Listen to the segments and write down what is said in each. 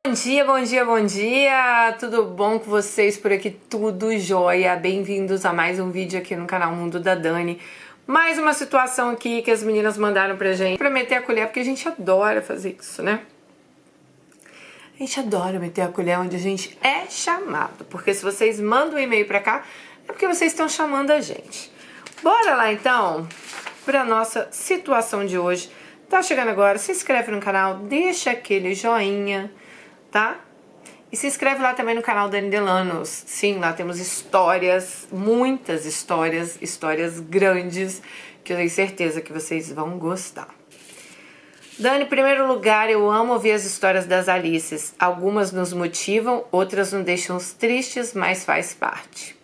Bom dia, bom dia, bom dia! Tudo bom com vocês por aqui? Tudo jóia? Bem-vindos a mais um vídeo aqui no canal Mundo da Dani. Mais uma situação aqui que as meninas mandaram pra gente, pra meter a colher, porque a gente adora fazer isso, né? A gente adora meter a colher onde a gente é chamado, porque se vocês mandam um e-mail pra cá, é porque vocês estão chamando a gente. Bora lá então pra nossa situação de hoje. Tá chegando agora, se inscreve no canal, deixa aquele joinha, tá? E se inscreve lá também no canal Dani Delanos. Sim, lá temos histórias, muitas histórias grandes, que eu tenho certeza que vocês vão gostar. Dani, em primeiro lugar, eu amo ouvir as histórias das Alices. Algumas nos motivam, outras nos deixam tristes, mas faz parte.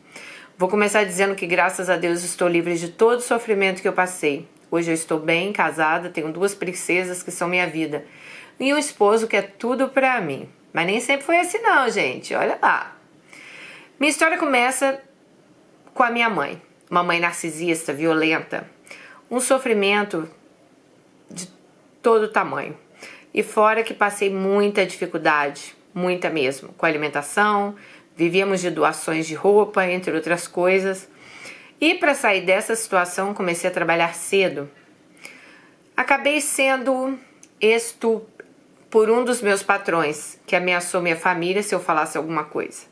Vou começar dizendo que graças a Deus estou livre de todo o sofrimento que eu passei. Hoje eu estou bem, casada, tenho 2 princesas que são minha vida. E um esposo que é tudo pra mim. Mas nem sempre foi assim não, gente. Olha lá. Minha história começa com a minha mãe. Uma mãe narcisista, violenta. Um sofrimento de todo tamanho. E fora que passei muita dificuldade. Muita mesmo. Com a alimentação. Vivíamos de doações de roupa, entre outras coisas. E para sair dessa situação, comecei a trabalhar cedo. Acabei sendo por um dos meus patrões, que ameaçou minha família se eu falasse alguma coisa.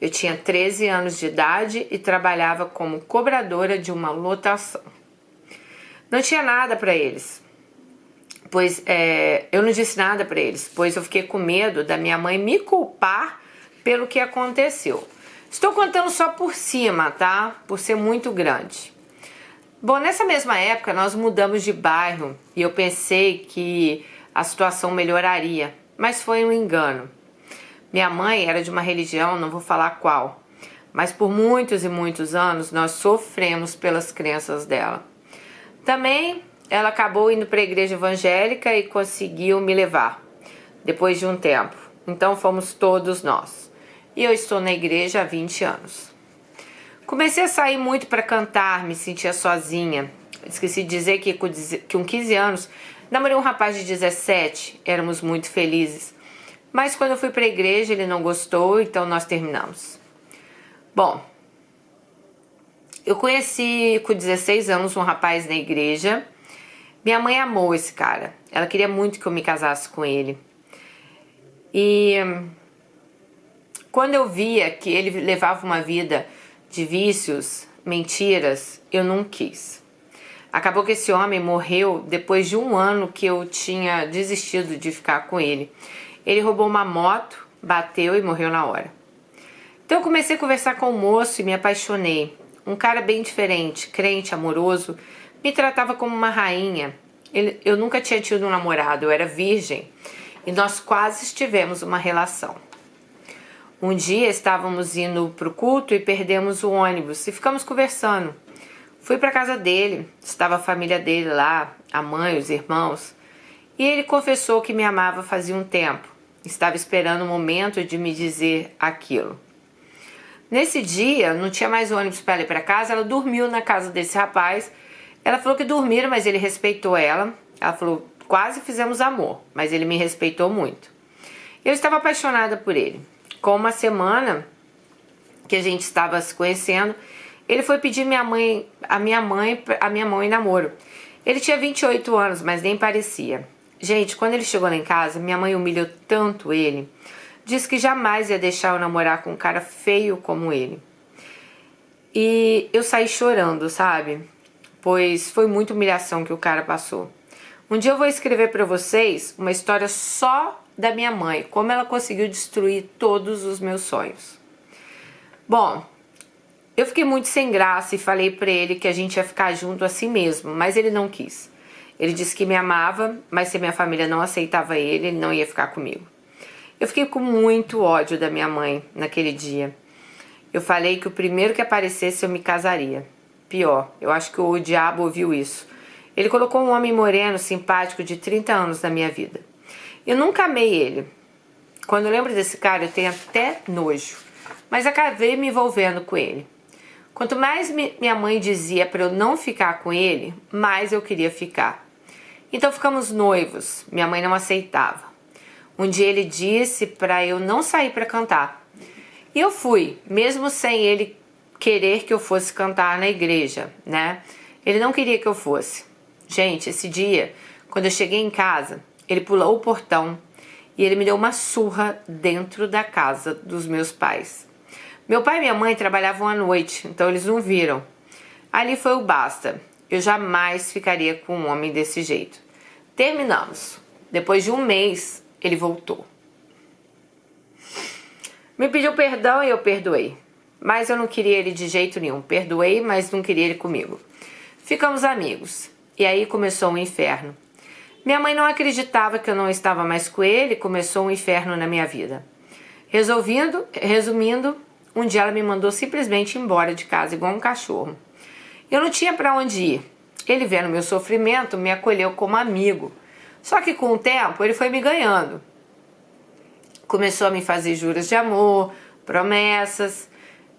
Eu tinha 13 anos de idade e trabalhava como cobradora de uma lotação. Não tinha nada para eles, pois eu não disse nada para eles, pois eu fiquei com medo da minha mãe me culpar pelo que aconteceu. Estou contando só por cima, tá? Por ser muito grande. Bom, nessa mesma época nós mudamos de bairro e eu pensei que a situação melhoraria, mas foi um engano. Minha mãe era de uma religião, não vou falar qual, mas por muitos e muitos anos nós sofremos pelas crenças dela. Também ela acabou indo para a igreja evangélica e conseguiu me levar, depois de um tempo. Então fomos todos nós. E eu estou na igreja há 20 anos. Comecei a sair muito para cantar, me sentia sozinha. Esqueci de dizer que com 15 anos namorei um rapaz de 17, éramos muito felizes. Mas quando eu fui para a igreja ele não gostou, então nós terminamos. Bom, eu conheci com 16 anos um rapaz na igreja. Minha mãe amou esse cara, ela queria muito que eu me casasse com ele. E quando eu via que ele levava uma vida de vícios, mentiras, eu não quis. Acabou que esse homem morreu depois de um ano que eu tinha desistido de ficar com ele. Ele roubou uma moto, bateu e morreu na hora. Então eu comecei a conversar com o moço e me apaixonei. Um cara bem diferente, crente, amoroso, me tratava como uma rainha. Eu nunca tinha tido um namorado, eu era virgem. E nós quase tivemos uma relação. Um dia estávamos indo para o culto e perdemos o ônibus e ficamos conversando. Fui para a casa dele, estava a família dele lá, a mãe, os irmãos. E ele confessou que me amava fazia um tempo. Estava esperando o momento de me dizer aquilo. Nesse dia, não tinha mais ônibus para ela ir para casa, ela dormiu na casa desse rapaz. Ela falou que dormiram, mas ele respeitou ela. Ela falou, quase fizemos amor, mas ele me respeitou muito. Eu estava apaixonada por ele. Com uma semana que a gente estava se conhecendo, ele foi pedir a minha mãe em namoro. Ele tinha 28 anos, mas nem parecia. Gente, quando ele chegou lá em casa, minha mãe humilhou tanto ele. Disse que jamais ia deixar eu namorar com um cara feio como ele. E eu saí chorando, sabe? Pois foi muita humilhação que o cara passou. Um dia eu vou escrever para vocês uma história só da minha mãe, como ela conseguiu destruir todos os meus sonhos. Bom, eu fiquei muito sem graça e falei pra ele que a gente ia ficar junto assim mesmo, mas ele não quis. Ele disse que me amava, mas se minha família não aceitava ele não ia ficar comigo. Eu fiquei com muito ódio da minha mãe naquele dia. Eu falei que o primeiro que aparecesse eu me casaria. Pior, eu acho que o diabo ouviu isso. Ele colocou um homem moreno, simpático, de 30 anos na minha vida. Eu nunca amei ele. Quando eu lembro desse cara, eu tenho até nojo. Mas acabei me envolvendo com ele. Quanto mais minha mãe dizia para eu não ficar com ele, mais eu queria ficar. Então ficamos noivos. Minha mãe não aceitava. Um dia ele disse para eu não sair para cantar. E eu fui, mesmo sem ele querer que eu fosse cantar na igreja, né? Ele não queria que eu fosse. Gente, esse dia, quando eu cheguei em casa, ele pulou o portão e ele me deu uma surra dentro da casa dos meus pais. Meu pai e minha mãe trabalhavam à noite, então eles não viram. Ali foi o basta. Eu jamais ficaria com um homem desse jeito. Terminamos. Depois de um mês, ele voltou. Me pediu perdão e eu perdoei. Mas eu não queria ele de jeito nenhum. Perdoei, mas não queria ele comigo. Ficamos amigos. E aí começou um inferno. Minha mãe não acreditava que eu não estava mais com ele. Começou um inferno na minha vida. Resumindo, um dia ela me mandou simplesmente embora de casa, igual um cachorro. Eu não tinha para onde ir. Ele, vendo meu sofrimento, me acolheu como amigo. Só que com o tempo ele foi me ganhando. Começou a me fazer juras de amor, promessas.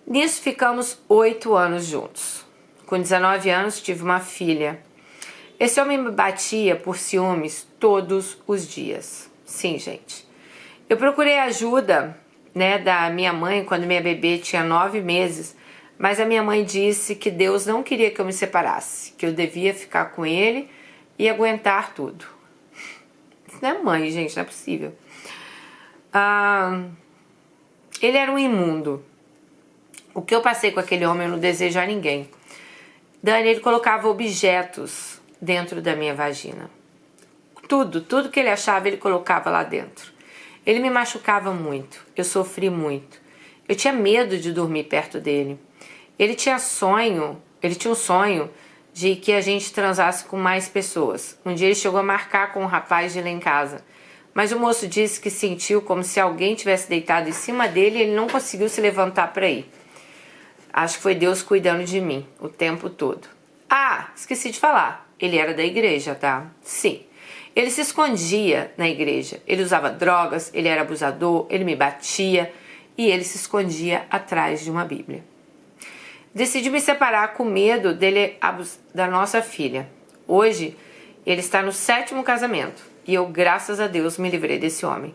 Nisso ficamos 8 anos juntos. Com 19 anos tive uma filha. Esse homem me batia por ciúmes todos os dias. Sim, gente. Eu procurei ajuda, da minha mãe quando minha bebê tinha 9 meses, mas a minha mãe disse que Deus não queria que eu me separasse, que eu devia ficar com ele e aguentar tudo. Isso não é mãe, gente, não é possível. Ele era um imundo. O que eu passei com aquele homem eu não desejo a ninguém. Dani, ele colocava objetos dentro da minha vagina. Tudo que ele achava ele colocava lá dentro. Ele me machucava muito, eu sofri muito. Eu tinha medo de dormir perto dele. Ele tinha um sonho de que a gente transasse com mais pessoas. Um dia ele chegou a marcar com um rapaz de ir lá em casa. Mas o moço disse que sentiu como se alguém tivesse deitado em cima dele e ele não conseguiu se levantar para ir. Acho que foi Deus cuidando de mim o tempo todo. Esqueci de falar. Ele era da igreja, tá? Sim. Ele se escondia na igreja. Ele usava drogas, ele era abusador, ele me batia e ele se escondia atrás de uma Bíblia. Decidi me separar com medo dele da nossa filha. Hoje, ele está no 7º casamento e eu, graças a Deus, me livrei desse homem.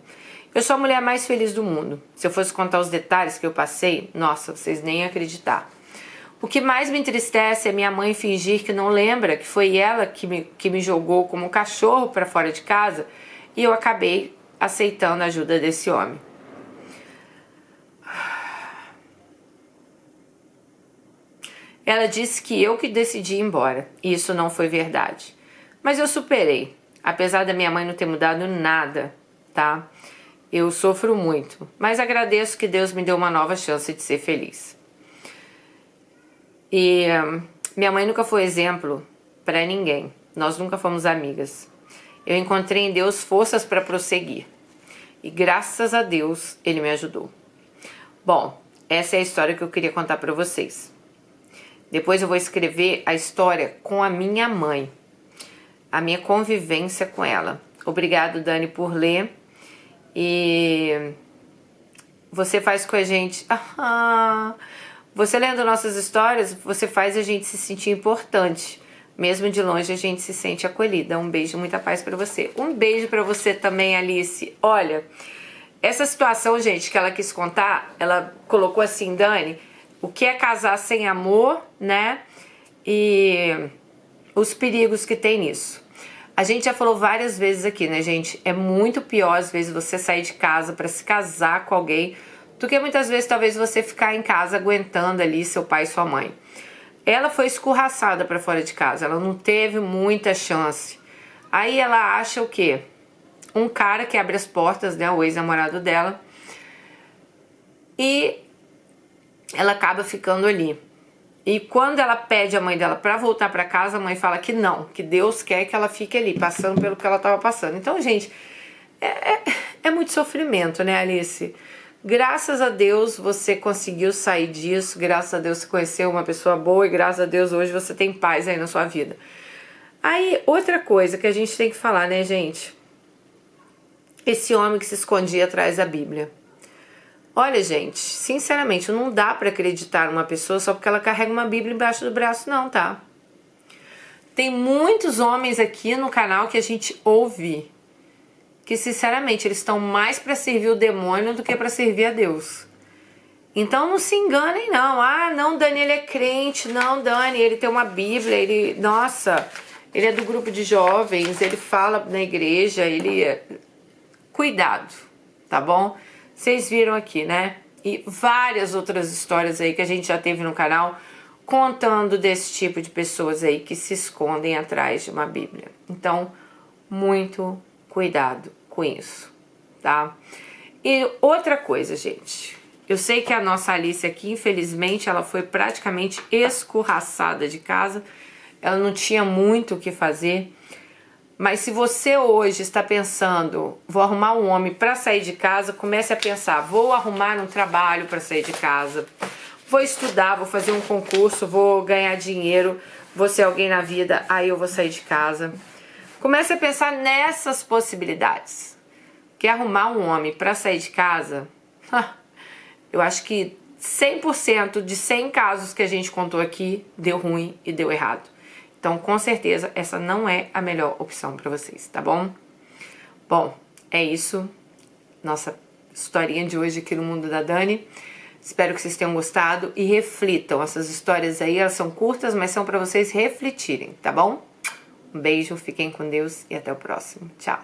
Eu sou a mulher mais feliz do mundo. Se eu fosse contar os detalhes que eu passei, nossa, vocês nem iam acreditar. O que mais me entristece é minha mãe fingir que não lembra que foi ela que me jogou como um cachorro para fora de casa e eu acabei aceitando a ajuda desse homem. Ela disse que eu que decidi ir embora e isso não foi verdade. Mas eu superei, apesar da minha mãe não ter mudado nada, tá? Eu sofro muito, mas agradeço que Deus me deu uma nova chance de ser feliz. E minha mãe nunca foi exemplo para ninguém. Nós nunca fomos amigas. Eu encontrei em Deus forças para prosseguir. E graças a Deus ele me ajudou. Bom, essa é a história que eu queria contar para vocês. Depois eu vou escrever a história com a minha mãe. A minha convivência com ela. Obrigado, Dani, por ler. E você faz com a gente... Você lendo nossas histórias, você faz a gente se sentir importante. Mesmo de longe, a gente se sente acolhida. Um beijo, muita paz pra você. Um beijo pra você também, Alice. Olha, essa situação, gente, que ela quis contar, ela colocou assim, Dani, o que é casar sem amor, né? E os perigos que tem nisso. A gente já falou várias vezes aqui, né, gente? É muito pior, às vezes, você sair de casa pra se casar com alguém do que muitas vezes talvez você ficar em casa aguentando ali seu pai e sua mãe. Ela foi escorraçada para fora de casa, ela não teve muita chance. Aí ela acha o quê? Um cara que abre as portas, né, o ex-namorado dela, e ela acaba ficando ali. E quando ela pede a mãe dela para voltar para casa, a mãe fala que não, que Deus quer que ela fique ali, passando pelo que ela estava passando. Então, gente, é muito sofrimento, né, Alice? Graças a Deus você conseguiu sair disso, graças a Deus você conheceu uma pessoa boa e graças a Deus hoje você tem paz aí na sua vida. Aí, outra coisa que a gente tem que falar, né, gente? Esse homem que se escondia atrás da Bíblia. Olha, gente, sinceramente, não dá pra acreditar numa pessoa só porque ela carrega uma Bíblia embaixo do braço, não, tá? Tem muitos homens aqui no canal que a gente ouve que, sinceramente, eles estão mais para servir o demônio do que para servir a Deus. Então não se enganem não. Ah, não, Dani, ele é crente. Não, Dani, ele tem uma Bíblia, ele, nossa, ele é do grupo de jovens, ele fala na igreja, ele... Cuidado, tá bom? Vocês viram aqui, né? E várias outras histórias aí que a gente já teve no canal contando desse tipo de pessoas aí que se escondem atrás de uma Bíblia. Então, muito cuidado com isso, tá? E outra coisa, gente, eu sei que a nossa Alice aqui, infelizmente, ela foi praticamente escorraçada de casa, ela não tinha muito o que fazer, mas se você hoje está pensando, vou arrumar um homem para sair de casa, comece a pensar, vou arrumar um trabalho para sair de casa, vou estudar, vou fazer um concurso, vou ganhar dinheiro, vou ser alguém na vida, aí eu vou sair de casa. Comece a pensar nessas possibilidades. Quer arrumar um homem para sair de casa? Eu acho que 100% de 100 casos que a gente contou aqui deu ruim e deu errado. Então, com certeza, essa não é a melhor opção para vocês, tá bom? Bom, é isso. Nossa historinha de hoje aqui no Mundo da Dani. Espero que vocês tenham gostado e reflitam. Essas histórias aí, elas são curtas, mas são para vocês refletirem, tá bom? Um beijo, fiquem com Deus e até o próximo. Tchau!